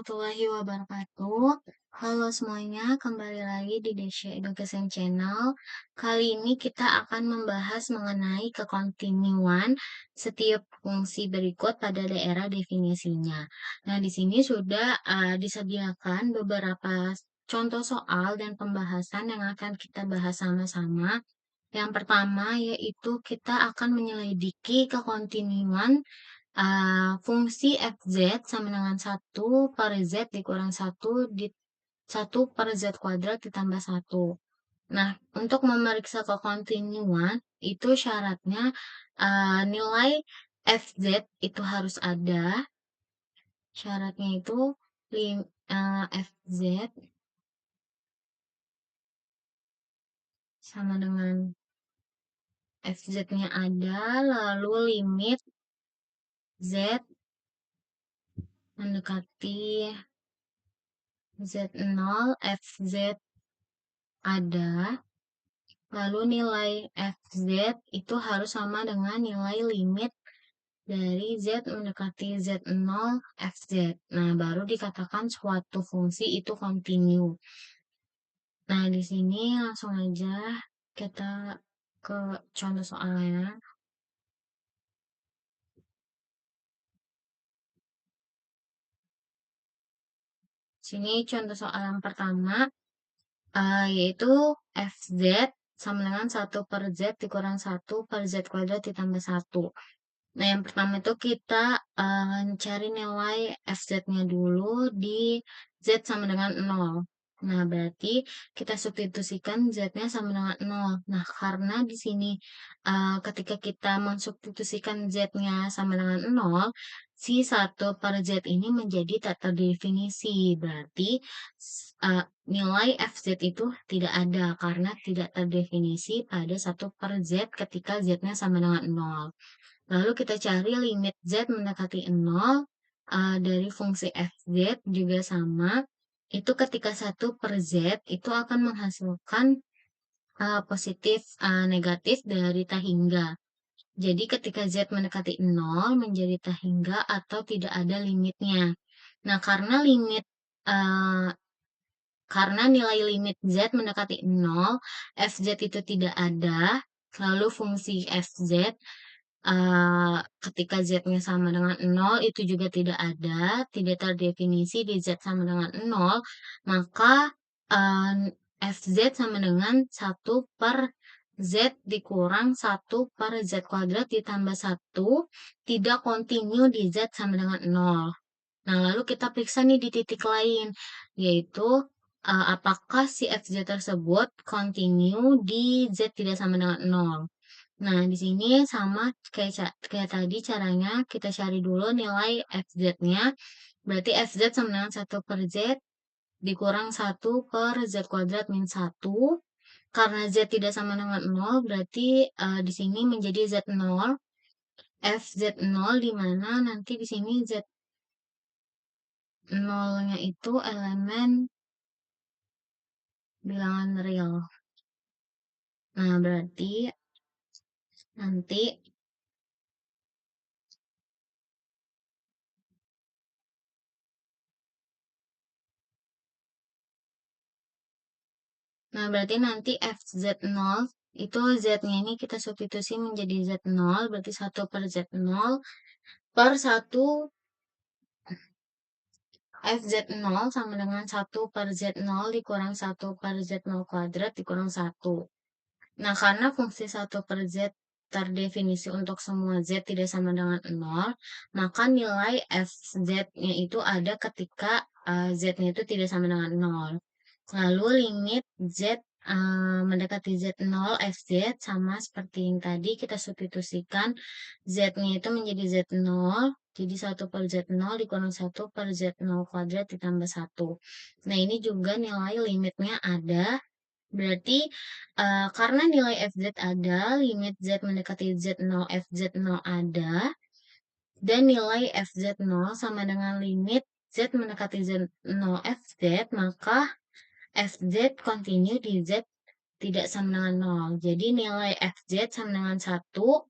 warahmatullahi wabarakatuh. Halo semuanya, kembali lagi di Desya Education Channel. Kali ini kita akan membahas mengenai kekontinuan setiap fungsi berikut pada daerah definisinya. Nah, di sini sudah disediakan beberapa contoh soal dan pembahasan yang akan kita bahas sama-sama. Yang pertama yaitu kita akan menyelidiki kekontinuan fungsi fz sama dengan 1/z dikurang 1/z² ditambah 1. Nah, untuk memeriksa kekontinuan, itu syaratnya nilai fz itu harus ada. Syaratnya itu fz sama dengan fz-nya ada, lalu limit z mendekati z0 fz ada, lalu nilai fz itu harus sama dengan nilai limit dari z mendekati z0 fz. Nah, baru dikatakan suatu fungsi itu kontinu. Nah, di sini langsung aja kita ke contoh soalnya. Sini contoh soal yang pertama, yaitu fz sama dengan 1/z dikurang 1/z² ditambah 1. Nah, yang pertama itu kita cari nilai fz-nya dulu di z sama dengan 0. Nah, berarti kita substitusikan z-nya sama dengan 0. Nah, karena di sini ketika kita mensubstitusikan z-nya sama dengan 0, si 1/z ini menjadi tak terdefinisi. Berarti nilai fz itu tidak ada karena tidak terdefinisi pada 1/z ketika z-nya sama dengan 0. Lalu kita cari limit z mendekati 0 dari fungsi fz juga sama. Itu ketika 1/z itu akan menghasilkan positif negatif dari tak hingga. Jadi ketika z mendekati 0 menjadi tak hingga atau tidak ada limitnya. Nah, karena nilai limit z mendekati 0, fz itu tidak ada, lalu fungsi fz ketika z-nya sama dengan 0 itu juga tidak ada, tidak terdefinisi di z sama dengan 0, maka fz sama dengan 1/z dikurang 1/z² ditambah 1 tidak kontinu di z sama dengan 0. Nah, lalu kita periksa nih di titik lain, yaitu apakah si fz tersebut kontinu di z tidak sama dengan 0. Nah, di sini sama kayak tadi caranya kita cari dulu nilai fz-nya. Berarti fz sama dengan 1/z dikurang 1/z² min 1. Karena z tidak sama dengan 0, berarti di sini menjadi z0. fz0 di mana nanti di sini z0-nya itu elemen bilangan real. Nah, berarti nanti fz0 itu z-nya ini kita substitusi menjadi z0, berarti 1/z0 per 1 fz0 sama dengan 1/z0 dikurang 1/z0² dikurang 1. Nah, karena fungsi 1/z terdefinisi untuk semua z tidak sama dengan 0, maka nilai fz-nya itu ada ketika z-nya itu tidak sama dengan 0. Lalu limit z mendekati z0 fz sama seperti yang tadi kita substitusikan z-nya itu menjadi z0, jadi 1/z0 dikurang 1/z0² ditambah 1. Nah, ini juga nilai limitnya ada. Berarti karena nilai fz ada, limit z mendekati z0 fz0 ada, dan nilai fz0 sama dengan limit z mendekati z0 fz, maka fz kontinu di z tidak sama dengan 0. Jadi nilai fz sama dengan 1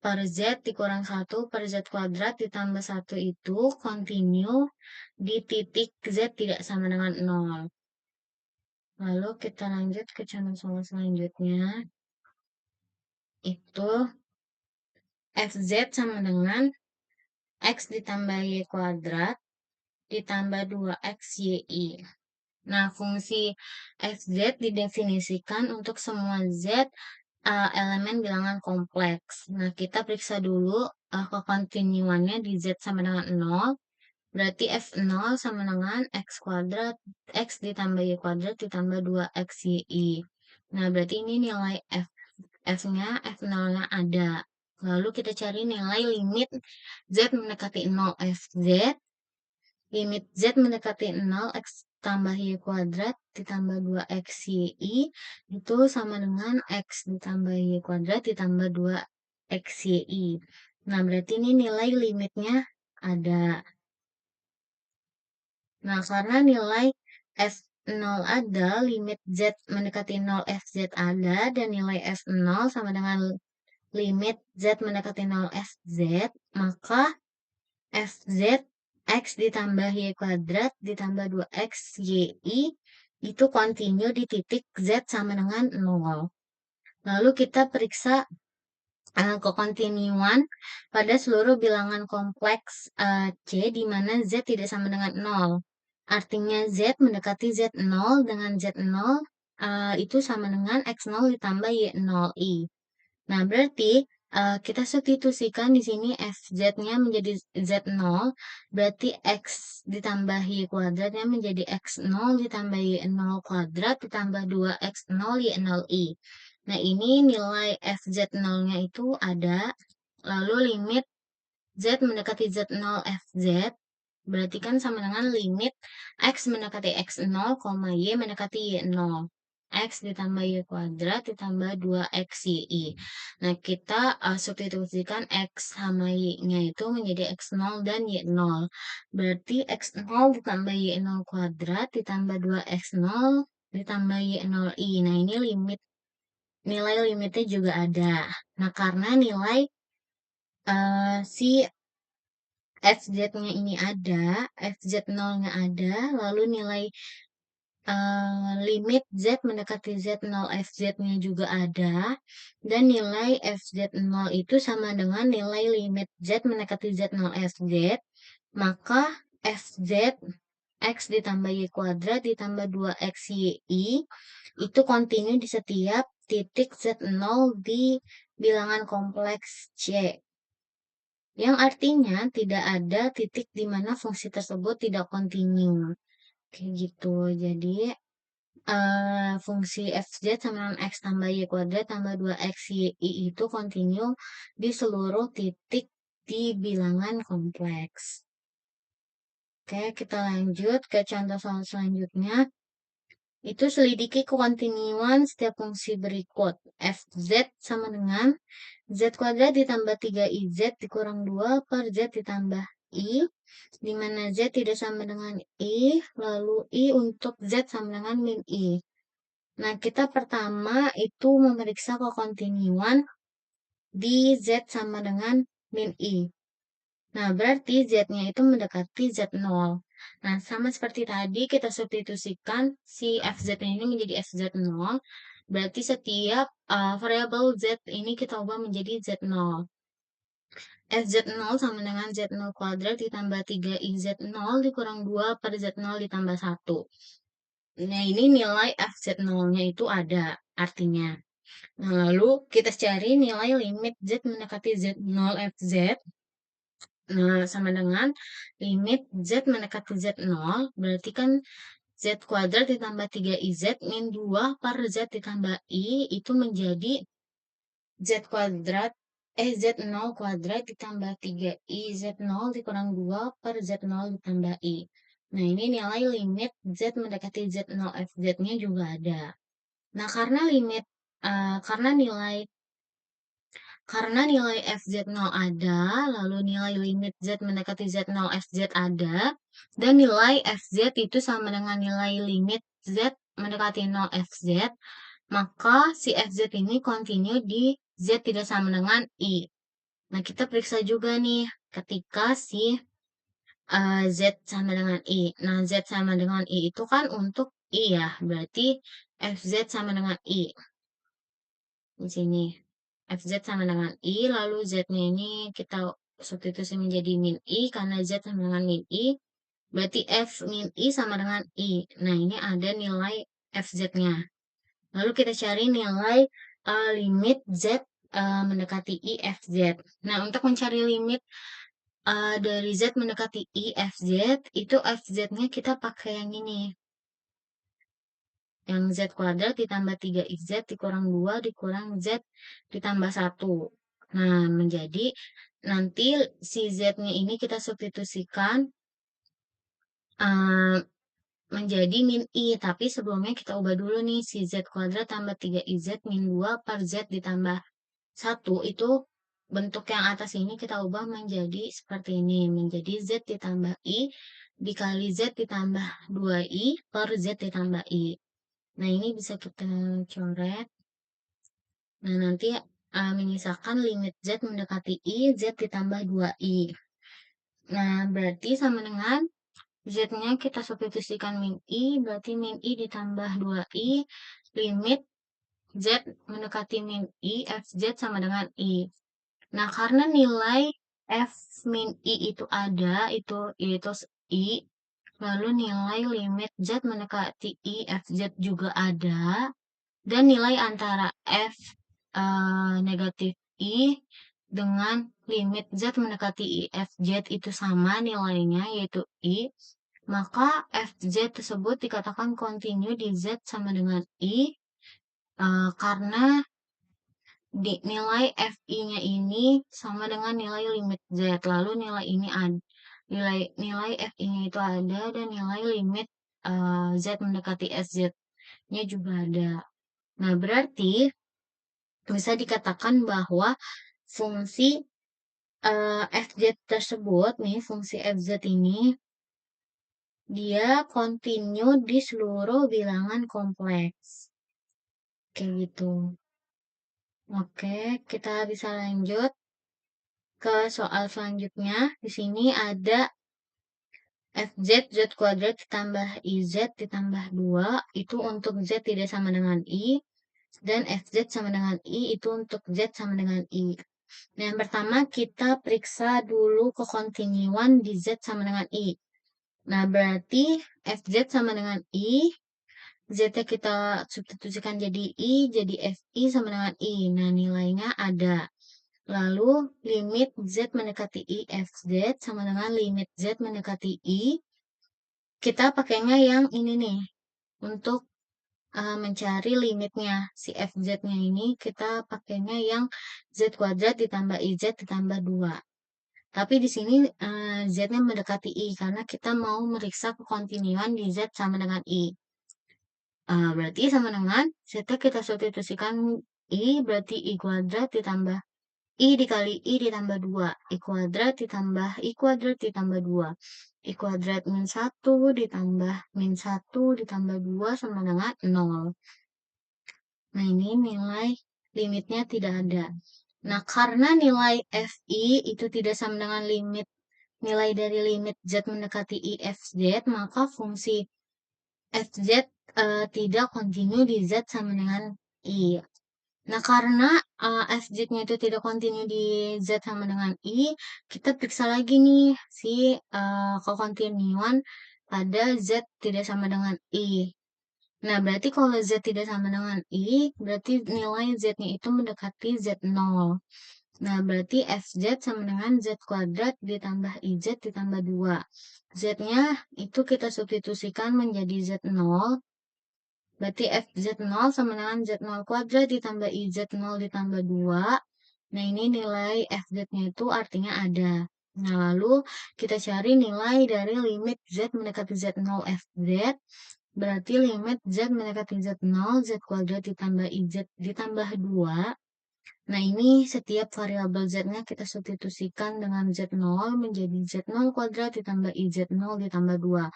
per Z dikurang 1 per Z kuadrat ditambah 1 itu continue di titik Z tidak sama dengan 0. Lalu kita lanjut ke contoh soal selanjutnya. Itu Fz sama dengan X ditambah Y kuadrat ditambah 2X YI. Nah, fungsi Fz didefinisikan untuk semua Z elemen bilangan kompleks. Nah, kita periksa dulu kekontinuannya di Z sama dengan 0. Berarti F0 sama dengan X kuadrat, X ditambah Y kuadrat ditambah 2X YI. Nah, berarti ini nilai F-nya, F0-nya ada. Lalu kita cari nilai limit Z mendekati 0 Fz. Limit Z mendekati 0 X tambah Y kuadrat ditambah 2X YI itu sama dengan X ditambah Y kuadrat ditambah 2X YI. Nah, berarti ini nilai limitnya ada. Nah, karena nilai F0 ada, limit Z mendekati 0 Fz ada, dan nilai F0 sama dengan limit Z mendekati 0 Fz, maka Fz X ditambah Y kuadrat ditambah 2X YI itu continue di titik Z sama dengan 0. Lalu kita periksa kekontinuan pada seluruh bilangan kompleks C di mana Z tidak sama dengan 0. Artinya Z mendekati Z0 dengan Z0 itu sama dengan X0 ditambah Y0I. Nah, berarti kita substitusikan di sini Fz-nya menjadi Z0, berarti X ditambah Y kuadratnya menjadi X0 ditambah Y0 kuadrat ditambah 2X0 Y0I. Nah, ini nilai Fz0-nya itu ada, lalu limit Z mendekati Z0 Fz, berarti kan sama dengan limit X mendekati X0, Y mendekati Y0. X ditambah Y kuadrat ditambah 2X YI. Nah, kita substitusikan X sama Y-nya itu menjadi X0 dan Y0. Berarti X0 ditambah Y0 kuadrat ditambah 2X0 ditambah Y0I. Nah, ini nilai limitnya juga ada. Nah, karena nilai si Fz-nya ini ada, Fz0-nya ada, lalu nilai limit Z mendekati Z0 Fz-nya juga ada, dan nilai Fz0 itu sama dengan nilai limit Z mendekati Z0 Fz, maka Fz X ditambah Y kuadrat ditambah 2X YI itu kontinu di setiap titik Z0 di bilangan kompleks C. Yang artinya tidak ada titik di mana fungsi tersebut tidak kontinu. Kayak gitu. Jadi fungsi Fz sama dengan X tambah Y kuadrat tambah 2X YI itu kontinu di seluruh titik di bilangan kompleks. Oke, kita lanjut ke contoh soal selanjutnya. Itu selidiki kekontinuan setiap fungsi berikut. Fz sama dengan Z kuadrat ditambah 3IZ dikurang 2 per Z ditambah I, di mana Z tidak sama dengan I, lalu I untuk Z sama dengan min I. Nah, kita pertama itu memeriksa kekontinuan di Z sama dengan min I. Nah, berarti Z-nya itu mendekati Z0. Nah, sama seperti tadi, kita substitusikan si Fz ini menjadi Fz0. Berarti setiap variabel Z ini kita ubah menjadi Z0. Fz0 sama dengan Z0 kuadrat ditambah 3IZ0 dikurang 2 per Z0 ditambah 1. Nah, ini nilai Fz0-nya itu ada artinya. Nah, lalu kita cari nilai limit Z mendekati Z0 Fz. Nah, sama dengan limit Z mendekati Z0, berarti kan Z kuadrat ditambah 3IZ min 2 per Z ditambah I itu menjadi Z kuadrat Z0 kuadrat ditambah 3I Z0 dikurang 2 per Z0 ditambah I. Nah, ini nilai limit Z mendekati Z0 Fz-nya juga ada. Nah, karena nilai Fz0 ada, lalu nilai limit Z mendekati Z0 Fz ada, dan nilai Fz itu sama dengan nilai limit Z mendekati 0 Fz, maka si Fz ini kontinu di Z tidak sama dengan I. Nah, kita periksa juga nih ketika si Z sama dengan I. Nah, Z sama dengan I itu kan untuk I ya, berarti FZ sama dengan I. Di sini. FZ sama dengan I, lalu Z-nya ini kita substitusi menjadi min I, karena Z sama dengan min I, berarti F min I sama dengan I. Nah, ini ada nilai FZ-nya. Lalu kita cari nilai limit Z mendekati I, FZ. Nah, untuk mencari limit dari Z mendekati I, FZ, itu FZ-nya kita pakai yang ini. Yang Z kuadrat ditambah 3XZ dikurang 2 dikurang Z ditambah 1. Nah, menjadi nanti si Z-nya ini kita substitusikan uh, menjadi min I. Tapi sebelumnya kita ubah dulu nih si Z kuadrat tambah 3IZ min 2 per Z ditambah 1. Itu bentuk yang atas ini kita ubah menjadi seperti ini. Menjadi Z ditambah I dikali Z ditambah 2I per Z ditambah I. Nah, ini bisa kita coret. Nah, nanti menyisakan limit Z mendekati I, Z ditambah 2I. Nah, berarti sama dengan Z-nya kita substitusikan min I, berarti min I ditambah 2I, limit Z mendekati min I, FZ sama dengan I. Nah, karena nilai F min I itu ada, itu I, lalu nilai limit Z mendekati I, FZ juga ada, dan nilai antara F negatif I dengan limit Z mendekati I, FZ itu sama nilainya, yaitu I, maka FZ tersebut dikatakan kontinu di Z sama dengan I, karena nilai FI-nya ini sama dengan nilai limit Z, lalu nilai ini ada, nilai FI-nya itu ada, dan nilai limit Z mendekati SZ-nya juga ada. Nah, berarti bisa dikatakan bahwa fungsi FZ tersebut nih, fungsi FZ ini dia kontinu di seluruh bilangan kompleks. Kayak gitu. Oke, kita bisa lanjut ke soal selanjutnya. Di sini ada FZ, Z kuadrat ditambah IZ ditambah 2, itu untuk Z tidak sama dengan I, dan FZ sama dengan I, itu untuk Z sama dengan I. Nah, yang pertama kita periksa dulu kekontinuan di Z sama dengan I. Nah, berarti FZ sama dengan I, Z-nya kita substitusikan jadi I, jadi FI sama dengan I. Nah, nilainya ada. Lalu, limit Z mendekati I, FZ sama dengan limit Z mendekati I. Kita pakainya yang ini nih. Untuk mencari limitnya si FZ-nya ini, kita pakainya yang Z kuadrat ditambah IZ ditambah 2. Tapi di sini Z-nya mendekati I, karena kita mau meriksa kekontinuan di Z sama dengan I. Berarti sama dengan Z kita substitusikan I, berarti I kuadrat ditambah I dikali I ditambah 2. I kuadrat ditambah I kuadrat ditambah 2. I kuadrat min 1 ditambah min 1 ditambah 2 sama dengan 0. Nah, ini nilai limitnya tidak ada. Nah, karena nilai FI itu tidak sama dengan nilai dari limit Z mendekati I, FZ, maka fungsi FZ tidak kontinu di Z sama dengan I. Nah, karena FZ-nya itu tidak kontinu di Z sama dengan I, kita periksa lagi nih si kekontinuan pada Z tidak sama dengan I. Nah, berarti kalau Z tidak sama dengan I, berarti nilai Z-nya itu mendekati Z0. Nah, berarti FZ sama dengan Z kuadrat ditambah IZ ditambah 2. Z-nya itu kita substitusikan menjadi Z0. Berarti FZ0 sama dengan Z0 kuadrat ditambah IZ0 ditambah 2. Nah, ini nilai FZ-nya itu artinya ada. Nah, lalu kita cari nilai dari limit Z mendekati Z0 FZ. Berarti limit Z mendekati Z0, Z kuadrat ditambah IZ ditambah 2. Nah, ini setiap variabel Z-nya kita substitusikan dengan Z0 menjadi Z0 kuadrat ditambah IZ0 ditambah 2.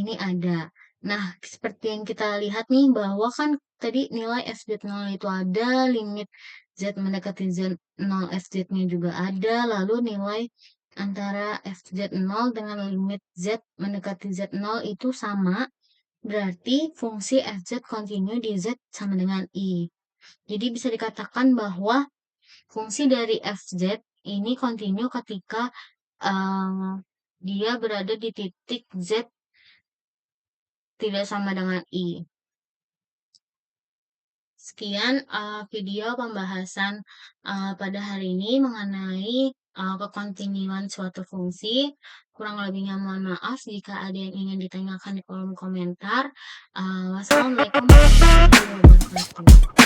Ini ada. Nah, seperti yang kita lihat nih, bahwa kan tadi nilai FZ0 itu ada, limit Z mendekati Z0 FZ-nya juga ada, lalu nilai antara FZ0 dengan limit Z mendekati Z0 itu sama, berarti fungsi FZ kontinu di Z sama dengan I. Jadi bisa dikatakan bahwa fungsi dari FZ ini kontinu ketika dia berada di titik Z tidak sama dengan I. Sekian video pembahasan pada hari ini mengenai kekontinuan suatu fungsi. Kurang lebihnya mohon maaf jika ada yang ingin ditanyakan di kolom komentar. Wassalamualaikum warahmatullahi wabarakatuh.